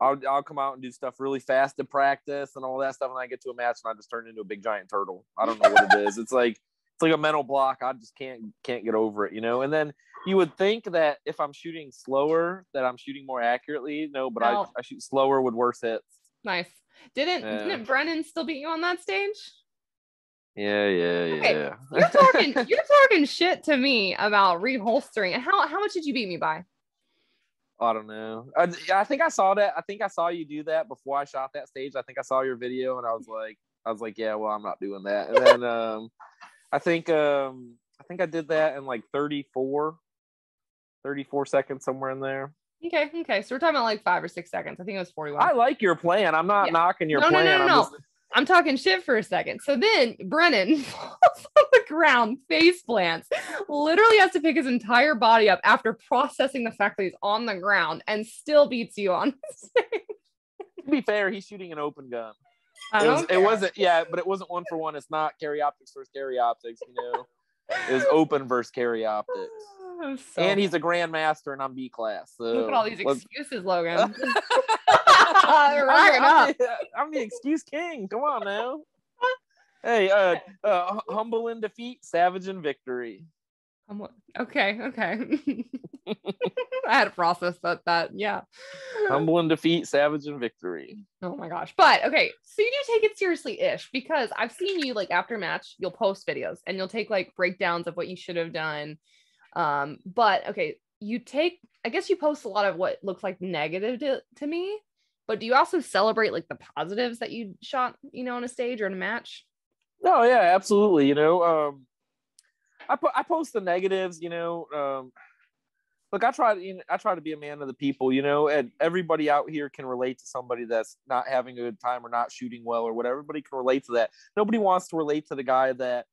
I'll come out and do stuff really fast to practice and all that stuff, and I get to a match and I just turn into a big giant turtle. I don't know what it is. It's like a mental block. I just can't get over it, you know. And then you would think that if I'm shooting slower, that I'm shooting more accurately. No, but I shoot slower with worse hits. Nice. Didn't Brennan still beat you on that stage? Yeah. Okay. You're talking shit to me about reholstering. And how much did you beat me by? I don't know. I think I saw that. I think I saw you do that before I shot that stage. I think I saw your video and I was like, yeah, well, I'm not doing that. And then I think I did that in like 34 seconds, somewhere in there. Okay. So we're talking about like 5 or 6 seconds. I think it was 41. I like your plan. I'm not knocking your plan. No. I'm talking shit for a second. So then Brennan falls on the ground, face plants, literally has to pick his entire body up after processing the fact that he's on the ground and still beats you on stage. To be fair, he's shooting an open gun. It wasn't 1-for-1. It's not carry optics versus carry optics, you know. It was open versus carry optics. And he's a grandmaster and I'm B class. So look at all these excuses, Logan. I'm the excuse king. Come on now. Hey, humble in defeat, savage in victory. Okay. I had to process that. Yeah. Humble in defeat, savage in victory. Oh my gosh. But okay, so you do take it seriously-ish, because I've seen you like after match, you'll post videos and you'll take like breakdowns of what you should have done. But okay, I guess you post a lot of what looks like negative to me, but do you also celebrate like the positives that you shot, you know, on a stage or in a match? No, yeah, absolutely. You know, I post the negatives, you know. Look, I try to be a man of the people, you know, and everybody out here can relate to somebody that's not having a good time or not shooting well or whatever. Everybody can relate to that. Nobody wants to relate to the guy that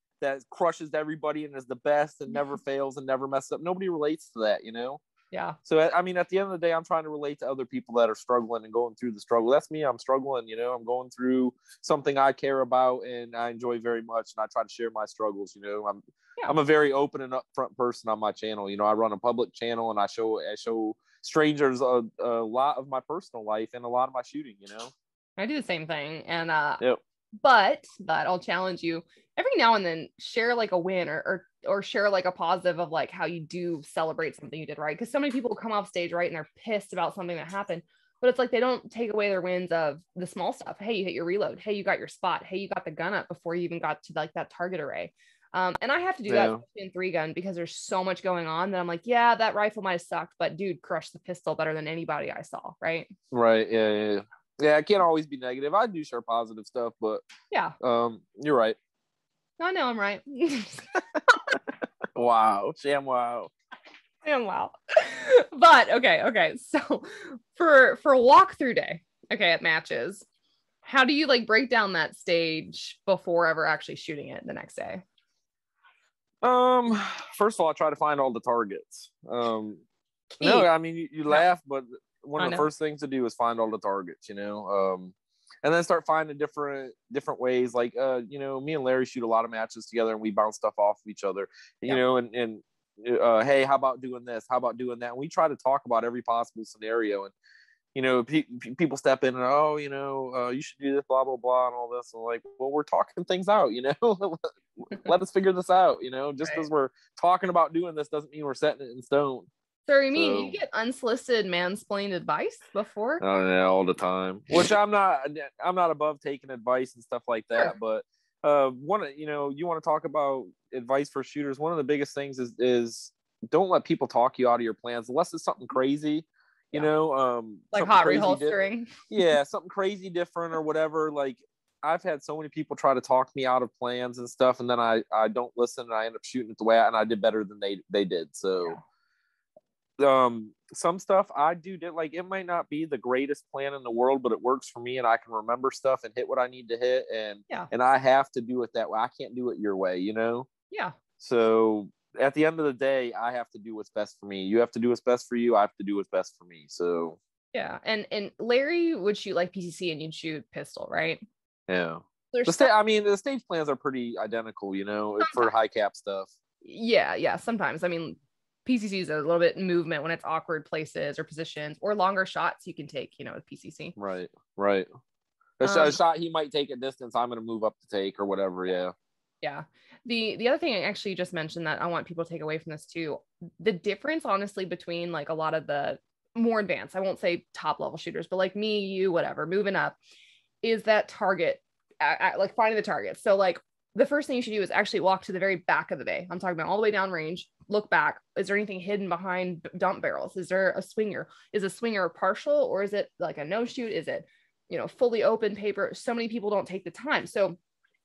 crushes everybody and is the best and never fails and never messes up. Nobody relates to that, you know? Yeah. So, I mean, at the end of the day, I'm trying to relate to other people that are struggling and going through the struggle. That's me. I'm struggling, you know, I'm going through something I care about and I enjoy very much. And I try to share my struggles, you know. I'm a very open and upfront person on my channel. You know, I run a public channel and I show strangers a lot of my personal life and a lot of my shooting, you know. I do the same thing. And, yep. But I'll challenge you every now and then, share like a win or share like a positive of like how you do celebrate something you did right. Because so many people come off stage, right, and they're pissed about something that happened, but it's like they don't take away their wins of the small stuff. Hey, you hit your reload. Hey, you got your spot. Hey, you got the gun up before you even got to like that target array. And I have to do that in 3-gun because there's so much going on that I'm like, yeah, that rifle might have sucked, but dude crushed the pistol better than anybody I saw. Right. Yeah, it can't always be negative. I do share positive stuff, but yeah, you're right. I know I'm right. Wow. But okay. So for walkthrough day, okay, at matches, how do you like break down that stage before ever actually shooting it the next day? First of all, I try to find all the targets. No, I mean you laugh, but one of the first things to do is find all the targets, you know, and then start finding different ways. Like, you know, me and Larry shoot a lot of matches together and we bounce stuff off of each other, you know, and hey, how about doing this? How about doing that? And we try to talk about every possible scenario. And, you know, people step in and, oh, you know, you should do this, blah, blah, blah, and all this. And like, well, we're talking things out, you know, let us figure this out, you know, just because we're talking about doing this doesn't mean we're setting it in stone. So you mean you get unsolicited mansplained advice before? Oh yeah, all the time. Which I'm not above taking advice and stuff like that. Sure. But you want to talk about advice for shooters. One of the biggest things is don't let people talk you out of your plans unless it's something crazy, you know, like hot reholstering. Yeah, something crazy different or whatever. Like I've had so many people try to talk me out of plans and stuff, and then I don't listen and I end up shooting it the way and I did better than they did. So some stuff I did, like it might not be the greatest plan in the world, but it works for me and I can remember stuff and hit what I need to hit, and I have to do it that way. I can't do it your way, you know? Yeah. So at the end of the day, I have to do what's best for me. You have to do what's best for you. I have to do what's best for me. So yeah. And Larry would shoot like PCC and you'd shoot pistol, right? Yeah. The stage plans are pretty identical, you know, for high cap stuff. Yeah. Sometimes. I mean, PCC is a little bit movement when it's awkward places or positions or longer shots you can take, you know, with PCC. Right. A shot he might take a distance, I'm going to move up to take or whatever. Yeah. Yeah. The other thing I actually just mentioned that I want people to take away from this too, the difference honestly between like a lot of the more advanced, I won't say top level shooters, but like me, you, whatever, moving up, is that target, like finding the target. So like the first thing you should do is actually walk to the very back of the bay. I'm talking about all the way down range, look back. Is there anything hidden behind dump barrels? Is there a swinger? Is a swinger partial or is it like a no shoot? Is it, you know, fully open paper? So many people don't take the time. So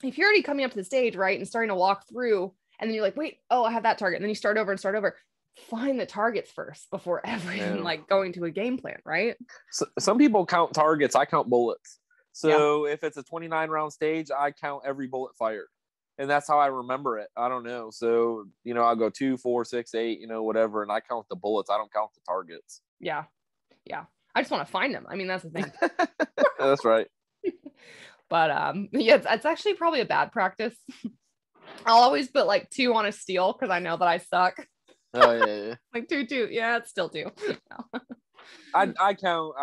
if you're already coming up to the stage, right, and starting to walk through, and then you're like, wait, oh, I have that target. And then you start over, find the targets first before ever even like going to a game plan, right? So, some people count targets. I count bullets. So if it's a 29 round stage, I count every bullet fired. And that's how I remember it. I don't know. So, you know, I'll go 2, 4, 6, 8, you know, whatever. And I count the bullets. I don't count the targets. Yeah. I just want to find them. I mean, that's the thing. That's right. But yeah, it's actually probably a bad practice. I'll always put like 2 on a steal because I know that I suck. Oh yeah. Like 2. Yeah, it's still 2. No. I count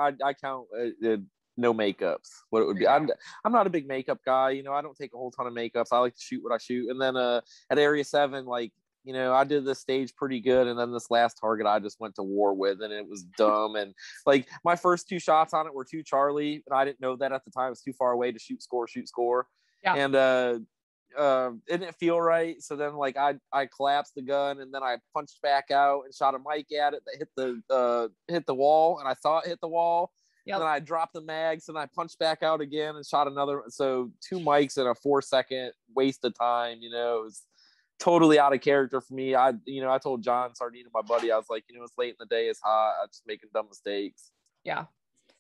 no makeups. What it would be. I'm not a big makeup guy. You know, I don't take a whole ton of makeups. I like to shoot what I shoot. And then at Area 7, like, you know, I did this stage pretty good. And then this last target I just went to war with, and it was dumb. And like my first 2 shots on it were 2 Charlie, and I didn't know that at the time. It was too far away to shoot score. Yeah. And it didn't feel right. So then like I collapsed the gun, and then I punched back out and shot a mic at it that hit the wall, and I saw it hit the wall. Yep. And then I dropped the mags and I punched back out again and shot another. So 2 mics in a 4-second waste of time, you know, it was totally out of character for me. I told John Sardina, my buddy, I was like, you know, it's late in the day, it's hot, I'm just making dumb mistakes. Yeah.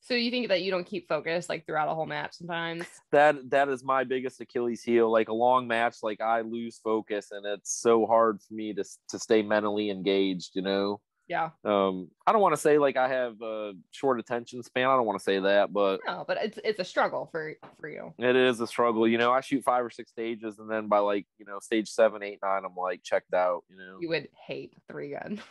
So you think that you don't keep focused like throughout a whole match sometimes? That is my biggest Achilles heel. Like a long match, like I lose focus, and it's so hard for me to stay mentally engaged, you know? Yeah. I don't want to say like I have a short attention span. I don't want to say that, but no, but it's a struggle for you. It is a struggle. You know, I shoot 5 or 6 stages, and then by like, you know, stage 7, 8, 9, I'm like checked out, you know. You would hate 3 gun.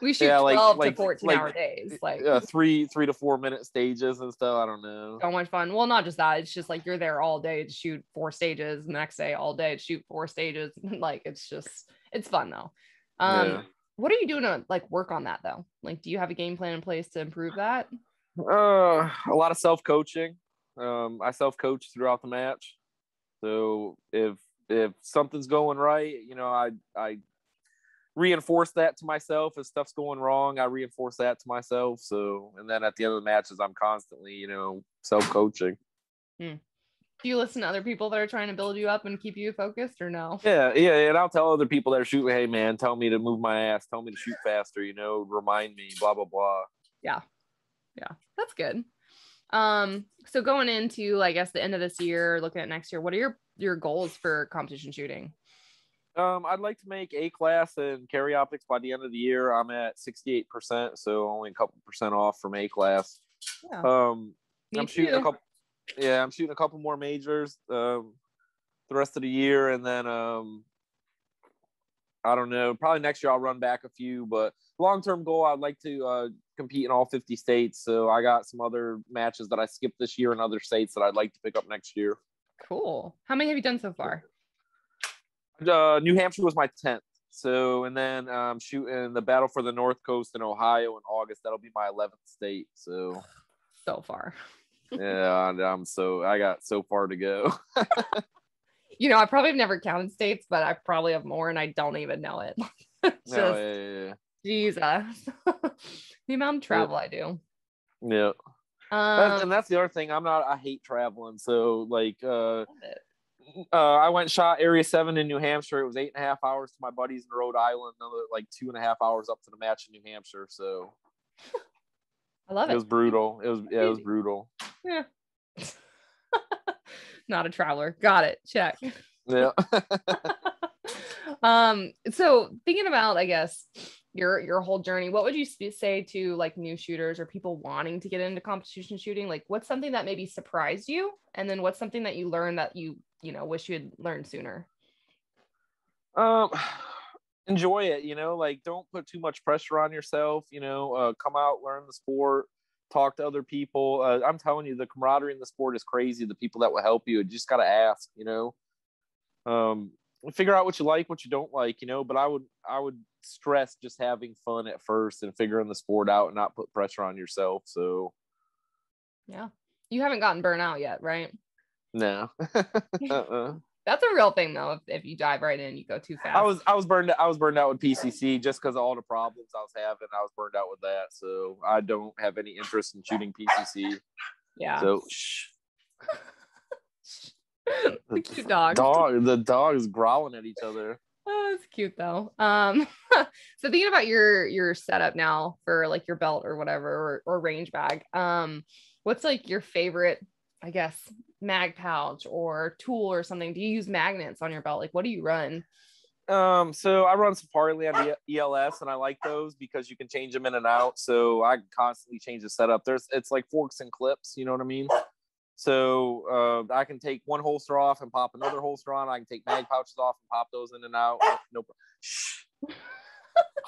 We shoot 12 to 14 hour days, like 3 to 4 minute stages and stuff. I don't know. So much fun. Well, not just that. It's just like you're there all day to shoot 4 stages, and the next day all day to shoot 4 stages. Like it's fun though. What are you doing to like work on that though? Like, do you have a game plan in place to improve that? A lot of self-coaching. I self-coach throughout the match. So if something's going right, you know, I reinforce that to myself. If stuff's going wrong, I reinforce that to myself. So, and then at the end of the matches, I'm constantly, you know, self-coaching. Do you listen to other people that are trying to build you up and keep you focused, or no? Yeah. And I'll tell other people that are shooting, hey man, tell me to move my ass, tell me to shoot faster, you know, remind me, blah, blah, blah. Yeah. That's good. So going into, I guess, the end of this year, looking at next year, what are your goals for competition shooting? I'd like to make A class and carry optics by the end of the year. I'm at 68%, so only a couple percent off from A class. Yeah. I'm shooting a couple more majors the rest of the year, and then I don't know, probably next year I'll run back a few, but long-term goal, I'd like to compete in all 50 states. So I got some other matches that I skipped this year in other states that I'd like to pick up next year. Cool. How many have you done so far? New Hampshire was my 10th. So, and then I'm shooting the Battle for the North Coast in Ohio in August. That'll be my 11th state. So far. Yeah, I got so far to go. I probably have never counted states, but I probably have more and I don't even know it. Just yeah. Jesus. The amount of travel I do. Yeah. And that's the other thing. I hate traveling. So like, I went shot Area 7 in New Hampshire. It was 8.5 hours to my buddies in Rhode Island, another like 2.5 hours up to the match in New Hampshire. So I love it. It was brutal. It was brutal. Yeah. Not a traveler. Got it. Check. Yeah. So thinking about, I guess, your whole journey, what would you say to like new shooters or people wanting to get into competition shooting? Like, what's something that maybe surprised you, and then what's something that you learned that you wish you had learned sooner? Enjoy it. Like, don't put too much pressure on yourself. Come out, learn the sport, talk to other people. I'm telling you, the camaraderie in the sport is crazy. The people that will help you just got to ask. Figure out what you like, what you don't like. But I would stress just having fun at first and figuring the sport out and not put pressure on yourself. So yeah, you haven't gotten burnt out yet, right? No. That's a real thing though. If you dive right in, you go too fast. I was burned out with PCC just because of all the problems I was having. I was burned out with that, so I don't have any interest in shooting PCC. Yeah. So the cute dog. The dog is growling at each other. Oh, it's cute though. So thinking about your setup now for like your belt or whatever or range bag. What's like your favorite, I guess, mag pouch or tool or something? Do you use magnets on your belt? Like, what do you run? So I run Safariland ELS, and I like those because you can change them in and out. So I constantly change the setup. It's like forks and clips, you know what I mean? So I can take one holster off and pop another holster on. I can take mag pouches off and pop those in and out. No. Shh.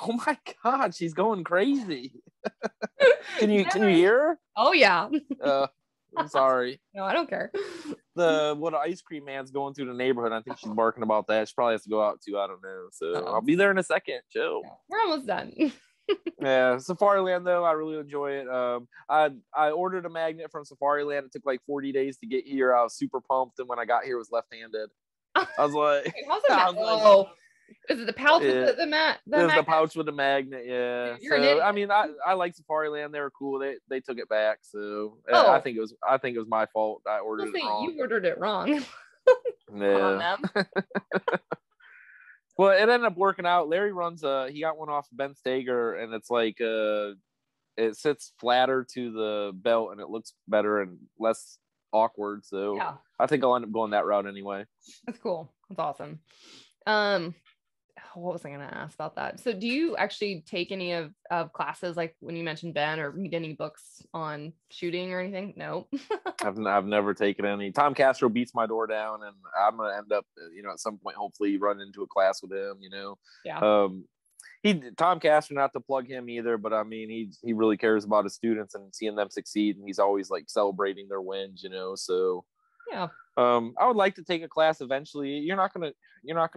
Oh my God, she's going crazy. Can you hear her? Oh yeah. I'm sorry. No, I don't care. What ice cream man's going through the neighborhood. I think she's barking about that. She probably has to go out too. I don't know. So I'll be there in a second. Chill. We're almost done. Yeah, Safariland though, I really enjoy it. I ordered a magnet from Safariland. It took like 40 days to get here. I was super pumped, and when I got here, it was left-handed. I was like, is it the pouch with the mat? It was the pouch with the magnet, yeah. So I mean, I like Safariland. They were cool. They took it back. So I think it was my fault. I ordered it wrong. You ordered it wrong. Yeah. Well, it ended up working out. Larry runs he got one off Ben Steger, and it's like it sits flatter to the belt and it looks better and less awkward. So yeah. I think I'll end up going that route anyway. That's cool. That's awesome. What was I going to ask about that? So do you actually take any of classes, like when you mentioned Ben, or read any books on shooting or anything? No. I've never taken any. Tom Castro beats my door down, and I'm going to end up, at some point, hopefully run into a class with him, Yeah. Tom Castro, not to plug him either, but I mean, he really cares about his students and seeing them succeed, and he's always like celebrating their wins, so yeah. I would like to take a class eventually. You're not gonna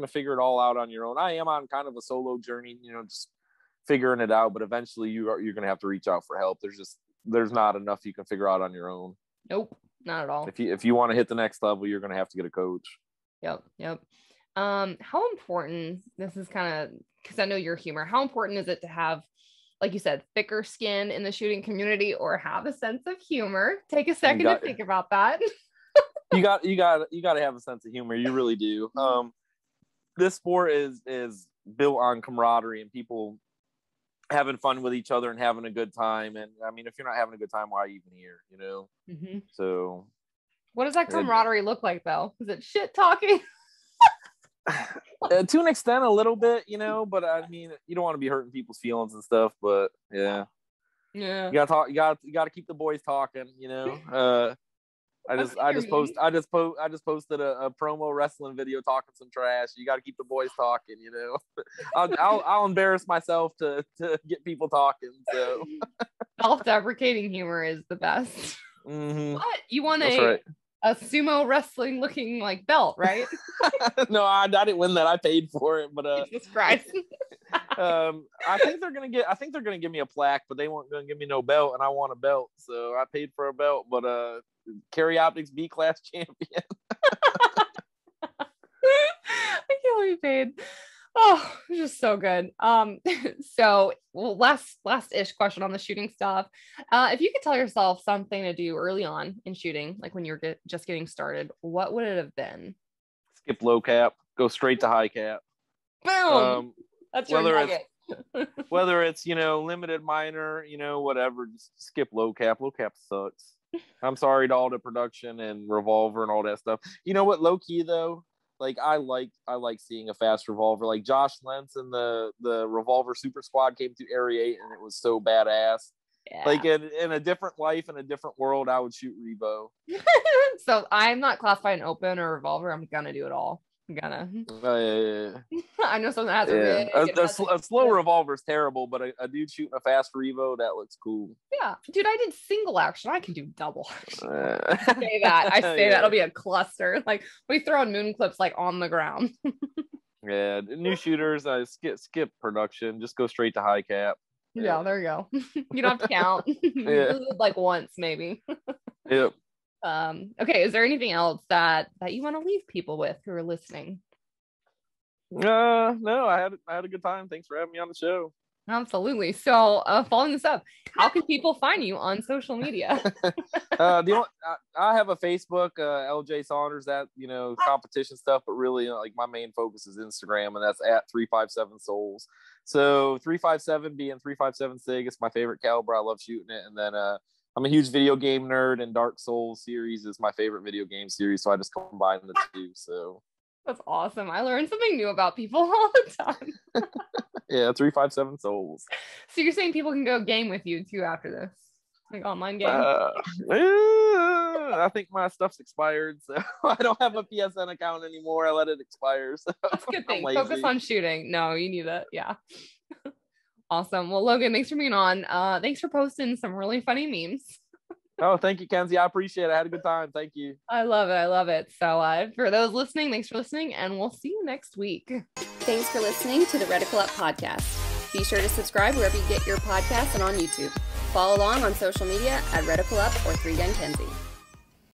figure it all out on your own. I am on kind of a solo journey, just figuring it out. But eventually, you're gonna have to reach out for help. There's not enough you can figure out on your own. Nope, not at all. If you want to hit the next level, you're gonna have to get a coach. Yep. How important? This is kind of because I know your humor. How important is it to have, like you said, thicker skin in the shooting community, or have a sense of humor? Take a second to think about that. You got to have a sense of humor. You really do. This sport is built on camaraderie and people having fun with each other and having a good time. And I mean, if you're not having a good time, why are you even here? Mm-hmm. So what does that camaraderie look like though? Is it shit talking? To an extent, a little bit, but I mean, you don't want to be hurting people's feelings and stuff, but yeah. You gotta talk. You gotta keep the boys talking. I just posted a promo wrestling video talking some trash. You got to keep the boys talking, I'll embarrass myself to get people talking. So self-deprecating humor is the best. Mm-hmm. What you want a sumo wrestling looking like belt, right? No, I didn't win that. I paid for it, but Jesus Christ. I think they're gonna give me a plaque, but they weren't gonna give me no belt, and I want a belt, so I paid for a belt. But Carry Optics B class champion. we paid. Oh, it's just so good. So last-ish question on the shooting stuff. If you could tell yourself something to do early on in shooting, like when you're just getting started, what would it have been? Skip low cap, go straight to high cap. Boom. That's your nugget. Whether it's, limited minor, whatever, just skip low cap. Low cap sucks. I'm sorry to all the production and revolver and all that stuff. You know what, low key though, like I like seeing a fast revolver. Like Josh Lentz and the revolver super squad came to Area 8 and it was so badass. Yeah. Like in a different life, in a different world, I would shoot Revo. So I'm not classified an open or revolver. I'm gonna do it all. I'm gonna. I know something that has a slow revolver is terrible, but a dude shooting a fast Revo, that looks cool. Yeah, dude, I did single action. I can do double action. I say that. It'll be a cluster. Like we throw in moon clips like on the ground. Yeah, new shooters, skip production. Just go straight to high cap. Yeah, there you go. You don't have to count. Like once maybe. Yep. Okay, is there anything else that you want to leave people with who are listening? No, I had a good time. Thanks for having me on the show. Absolutely. So following this up, how can people find you on social media? I have a Facebook, LJ Saunders, that competition stuff, but really like my main focus is Instagram, and that's at 357 Souls. So 357 being 357 SIG, it's my favorite caliber. I love shooting it. And then I'm a huge video game nerd, and Dark Souls series is my favorite video game series. So I just combine the two. So that's awesome. I learn something new about people all the time. Yeah, 357 Souls. So you're saying people can go game with you too after this? Like online game? I think my stuff's expired, so I don't have a PSN account anymore. I let it expire. So that's a good thing. Focus on shooting. No, you need it. Yeah. Awesome. Well, Logan, thanks for being on. Thanks for posting some really funny memes. Oh, thank you, Kenzie. I appreciate it. I had a good time. Thank you. I love it. So for those listening, thanks for listening, and we'll see you next week. Thanks for listening to the Reticle Up podcast. Be sure to subscribe wherever you get your podcasts and on YouTube. Follow along on social media at Reticle Up or 3Gun Kenzie.